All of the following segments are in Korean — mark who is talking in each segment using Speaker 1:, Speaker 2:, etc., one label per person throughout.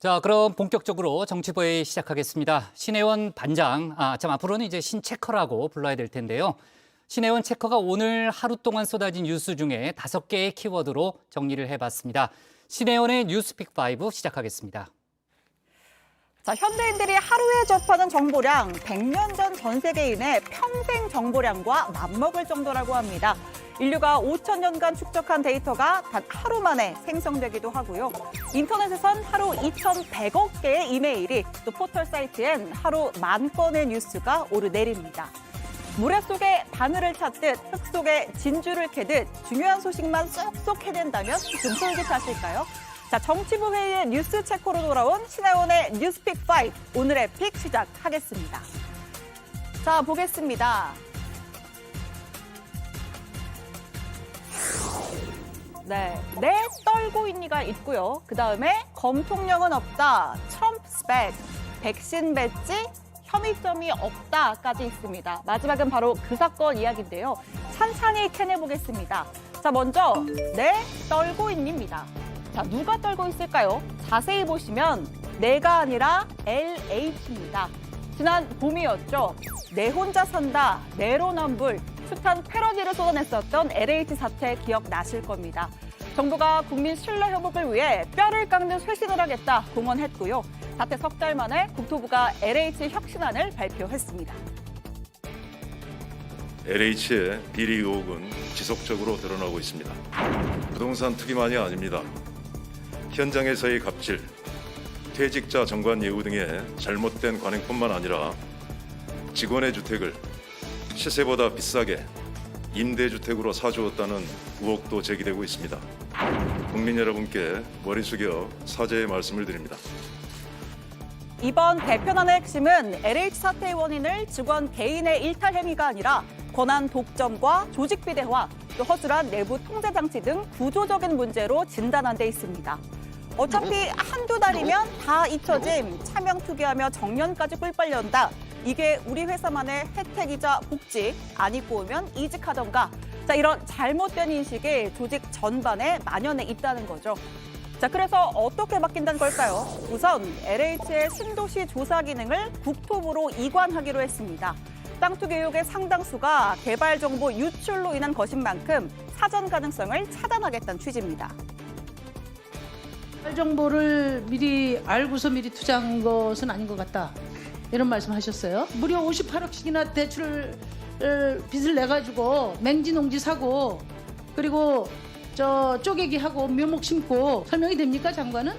Speaker 1: 자, 그럼 본격적으로 정치보회 시작하겠습니다. 신혜원 반장, 앞으로는 이제 신체커라고 불러야 될 텐데요. 신혜원 체커가 오늘 하루 동안 쏟아진 뉴스 중에 5개의 키워드로 정리를 해봤습니다. 신혜원의 뉴스픽5 시작하겠습니다.
Speaker 2: 자, 현대인들이 하루에 접하는 정보량 100년 전 전 세계인의 평생 정보량과 맞먹을 정도라고 합니다. 인류가 5,000년간 축적한 데이터가 단 하루 만에 생성되기도 하고요. 인터넷에선 하루 2,100억 개의 이메일이, 또 포털 사이트엔 하루 10,000건의 뉴스가 오르내립니다. 모래 속에 바늘을 찾듯 흙 속에 진주를 캐듯 중요한 소식만 쏙쏙 해낸다면 좀 솔깃하실까요? 자, 정치부 회의의 뉴스 체커로 돌아온 신혜원의 뉴스픽5, 오늘의 픽 시작하겠습니다. 자, 보겠습니다. 네, 내 떨고 있니가 있고요. 그 다음에 검통령은 없다, 트럼프 스펙, 백신 배지, 혐의점이 없다까지 있습니다. 마지막은 바로 그 사건 이야기인데요. 찬찬히 캐내보겠습니다. 자, 먼저 내 떨고 있니입니다. 자, 누가 떨고 있을까요? 자세히 보시면 내가 아니라 LH입니다. 지난 봄이었죠. 내 혼자 산다, 내로남불, 숱한 패러디를 쏟아냈었던 LH 사태 기억나실 겁니다. 정부가 국민 신뢰 회복을 위해 뼈를 깎는 쇄신을 하겠다 공언했고요. 사태 석 달 만에 국토부가 LH 혁신안을 발표했습니다.
Speaker 3: LH의 비리 의혹은 지속적으로 드러나고 있습니다. 부동산 투기만이 아닙니다. 현장에서의 갑질, 퇴직자 정관 예우 등의 잘못된 관행뿐만 아니라 직원의 주택을 시세보다 비싸게 임대주택으로 사주었다는 의혹도 제기되고 있습니다. 국민 여러분께 머리 숙여 사죄의 말씀을 드립니다.
Speaker 2: 이번 개편안의 핵심은 LH 사태의 원인을 직원 개인의 일탈 행위가 아니라 권한 독점과 조직 비대화, 또 허술한 내부 통제 장치 등 구조적인 문제로 진단한 데 있습니다. 어차피 한두 달이면 다 잊혀짐, 차명 투기하며 정년까지 꿀 빨려온다. 이게 우리 회사만의 혜택이자 복지, 안 입고 오면 이직하던가. 자, 이런 잘못된 인식이 조직 전반에 만연해 있다는 거죠. 자, 그래서 어떻게 바뀐다는 걸까요? 우선 LH의 신도시 조사 기능을 국토부로 이관하기로 했습니다. 땅 투기 의혹의 상당수가 개발 정보 유출로 인한 것인 만큼 사전 가능성을 차단하겠다는 취지입니다.
Speaker 4: 개발 정보를 미리 알고서 미리 투자한 것은 아닌 것 같다. 이런 말씀하셨어요. 무려 58억씩이나 대출을 빚을 내가지고 맹지 농지 사고 그리고 쪼개기 하고 묘목 심고 설명이 됩니까, 장관은?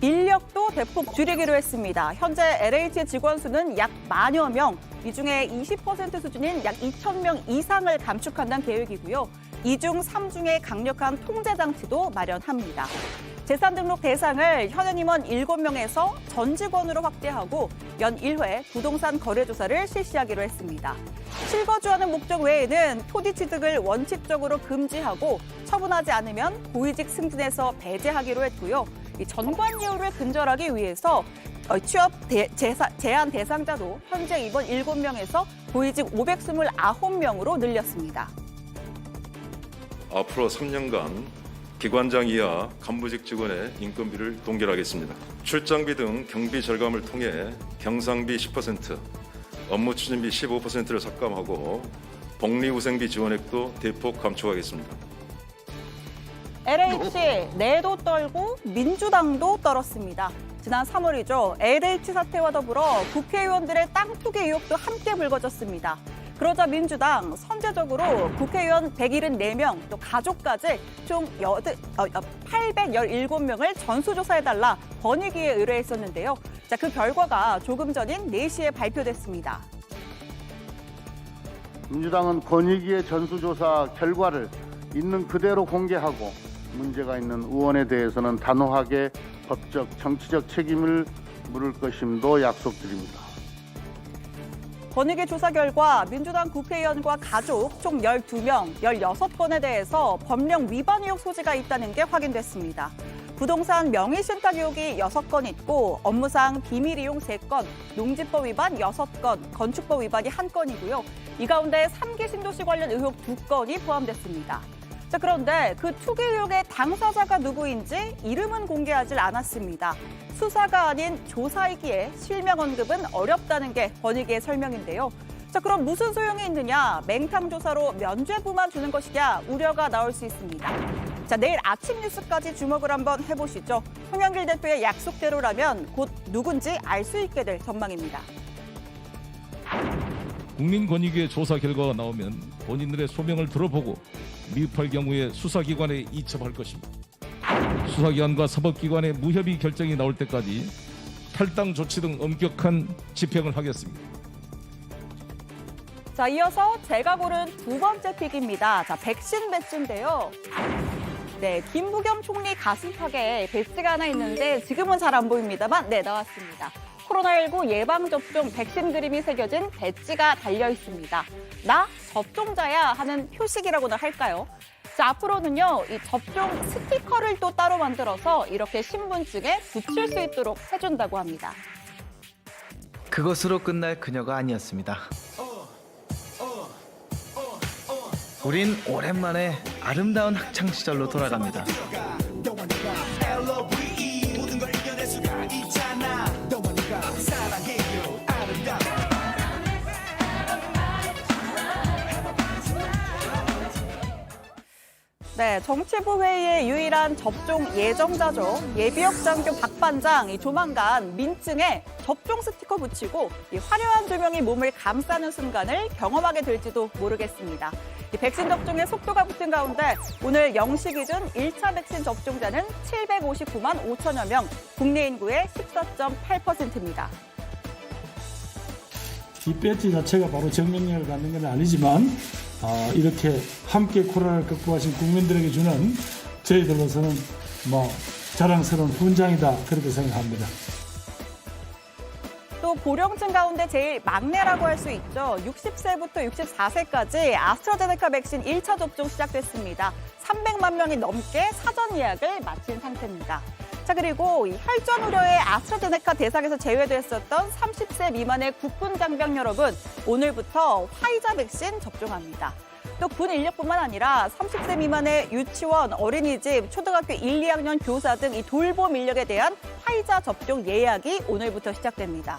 Speaker 2: 인력도 대폭 줄이기로 했습니다. 현재 LH 직원 수는 약 10,000여 명, 이 중에 20% 수준인 약 2,000명 이상을 감축한다는 계획이고요. 2중, 3중의 강력한 통제 장치도 마련합니다. 재산 등록 대상을 현행 임원 7명에서 전 직원으로 확대하고 연 1회 부동산 거래 조사를 실시하기로 했습니다. 실거주하는 목적 외에는 토지 취득을 원칙적으로 금지하고 처분하지 않으면 고위직 승진에서 배제하기로 했고요. 이 전관 예우를 근절하기 위해서 취업 제한 대상자도 현재 임원 7명에서 고위직 529명으로 늘렸습니다.
Speaker 3: 앞으로 3년간 기관장 이하 간부직 직원의 인건비를 동결하겠습니다. 출장비 등 경비 절감을 통해 경상비 10%, 업무 추진비 15%를 삭감하고 복리후생비 지원액도 대폭 감축하겠습니다.
Speaker 2: LH 내도 떨고 민주당도 떨었습니다. 지난 3월이죠. LH 사태와 더불어 국회의원들의 땅 투기 의혹도 함께 불거졌습니다. 그러자 민주당 선제적으로 국회의원 174명, 또 가족까지 총 817명을 전수조사해달라 권익위에 의뢰했었는데요. 자, 그 결과가 조금 전인 4시에 발표됐습니다.
Speaker 5: 민주당은 권익위의 전수조사 결과를 있는 그대로 공개하고 문제가 있는 의원에 대해서는 단호하게 법적, 정치적 책임을 물을 것임도 약속드립니다.
Speaker 2: 권익위 조사 결과 민주당 국회의원과 가족 총 12명, 16건에 대해서 법령 위반 의혹 소지가 있다는 게 확인됐습니다. 부동산 명의신탁 의혹이 6건 있고 업무상 비밀 이용 3건, 농지법 위반 6건, 건축법 위반이 1건이고요. 이 가운데 3기 신도시 관련 의혹 2건이 포함됐습니다. 자, 그런데 그 투기 의혹의 당사자가 누구인지 이름은 공개하지 않았습니다. 수사가 아닌 조사이기에 실명 언급은 어렵다는 게 권익위의 설명인데요. 자, 그럼 무슨 소용이 있느냐? 맹탕 조사로 면죄부만 주는 것이냐? 우려가 나올 수 있습니다. 자, 내일 아침 뉴스까지 주목을 한번 해보시죠. 송영길 대표의 약속대로라면 곧 누군지 알 수 있게 될 전망입니다.
Speaker 6: 국민권익위의 조사 결과가 나오면 본인들의 소명을 들어보고 미흡할 경우에 수사기관에 이첩할 것입니다. 수사기관과 사법기관의 무협의 결정이 나올 때까지 탈당 조치 등 엄격한 집행을 하겠습니다.
Speaker 2: 자, 이어서 제가 고른 두 번째 픽입니다. 자, 백신 배지인데요. 네, 김부겸 총리 가슴팍에 배지가 하나 있는데 지금은 잘 안 보입니다만 네, 나왔습니다. 코로나19 예방접종 백신 그림이 새겨진 배지가 달려 있습니다. 나 접종자야 하는 표식이라고나 할까요? 자, 앞으로는요, 이 접종 스티커를 또 따로 만들어서 이렇게 신분증에 붙일 수 있도록 해준다고 합니다.
Speaker 7: 그것으로 끝날 그녀가 아니었습니다. 우린 오랜만에 아름다운 학창시절로 돌아갑니다.
Speaker 2: 네, 정치부 회의의 유일한 접종 예정자죠. 예비역 장교 박 반장, 이 조만간 민증에 접종 스티커 붙이고 이 화려한 조명이 몸을 감싸는 순간을 경험하게 될지도 모르겠습니다. 이 백신 접종에 속도가 붙은 가운데 오늘 0시 기준 1차 백신 접종자는 759만 5천여 명, 국내 인구의 14.8%입니다.
Speaker 8: 이 배지 자체가 바로 정명력을 갖는 건 아니지만 이렇게 함께 코로나를 극복하신 국민들에게 주는 저희들로서는 자랑스러운 훈장이다 그렇게 생각합니다.
Speaker 2: 또 고령층 가운데 제일 막내라고 할 수 있죠. 60세부터 64세까지 아스트라제네카 백신 1차 접종 시작됐습니다. 300만 명이 넘게 사전 예약을 마친 상태입니다. 자, 그리고 이 혈전 우려의 아스트라제네카 대상에서 제외됐었던 30세 미만의 국군 장병 여러분, 오늘부터 화이자 백신 접종합니다. 또 군 인력뿐만 아니라 30세 미만의 유치원, 어린이집, 초등학교 1, 2학년 교사 등 이 돌봄 인력에 대한 화이자 접종 예약이 오늘부터 시작됩니다.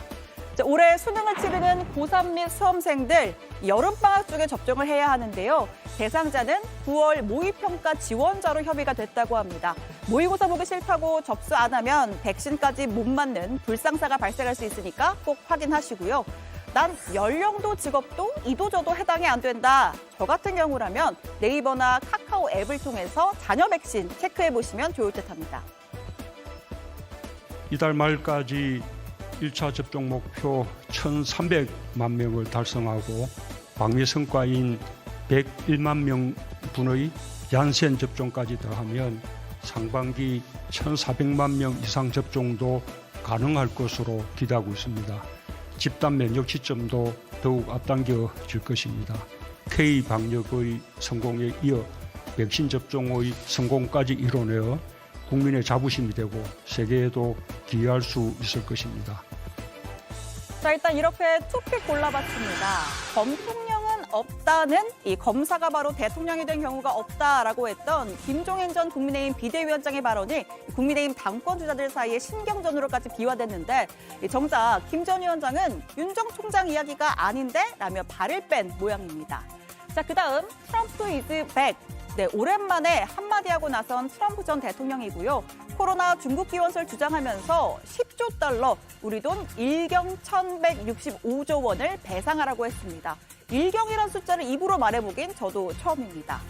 Speaker 2: 자, 올해 수능을 치르는 고3 및 수험생들 여름방학 중에 접종을 해야 하는데요. 대상자는 9월 모의평가 지원자로 협의가 됐다고 합니다. 모의고사 보기 싫다고 접수 안 하면 백신까지 못 맞는 불상사가 발생할 수 있으니까 꼭 확인하시고요. 난 연령도 직업도 이도저도 해당이 안 된다. 저 같은 경우라면 네이버나 카카오 앱을 통해서 자녀 백신 체크해 보시면 좋을 듯합니다.
Speaker 9: 이달 말까지 1차 접종 목표 1,300만 명을 달성하고 방위 성과인 101만 명분의 얀센 접종까지 더하면 상반기 1,400만 명 이상 접종도 가능할 것으로 기대하고 있습니다. 집단 면역 시점도 더욱 앞당겨질 것입니다. K-방역의 성공에 이어 백신 접종의 성공까지 이뤄내어 국민의 자부심이 되고 세계에도 기여할 수 있을 것입니다.
Speaker 2: 자, 일단 이렇게 투픽 골라봤습니다. 검통령은 없다는 이 검사가 바로 대통령이 된 경우가 없다라고 했던 김종인 전 국민의힘 비대위원장의 발언이 국민의힘 당권 주자들 사이에 신경전으로까지 비화됐는데 정작 김 전 위원장은 윤 전 총장 이야기가 아닌데 라며 발을 뺀 모양입니다. 자, 그다음 트럼프 이즈 백. 네, 오랜만에 한마디 하고 나선 트럼프 전 대통령이고요. 코로나 중국 기원설 주장하면서 10조 달러, 우리 돈 1경 1,165조 원을 배상하라고 했습니다. 1경이라는 숫자를 입으로 말해보긴 저도 처음입니다.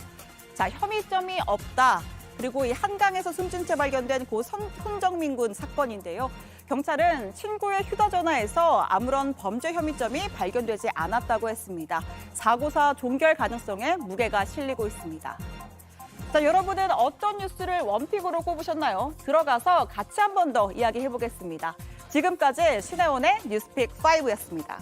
Speaker 2: 자, 혐의점이 없다. 그리고 이 한강에서 숨진 채 발견된 고 손정민 군 사건인데요. 경찰은 친구의 휴대전화에서 아무런 범죄 혐의점이 발견되지 않았다고 했습니다. 사고사 종결 가능성에 무게가 실리고 있습니다. 자, 여러분은 어떤 뉴스를 원픽으로 꼽으셨나요? 들어가서 같이 한 번 더 이야기해보겠습니다. 지금까지 신혜원의 뉴스픽 5였습니다.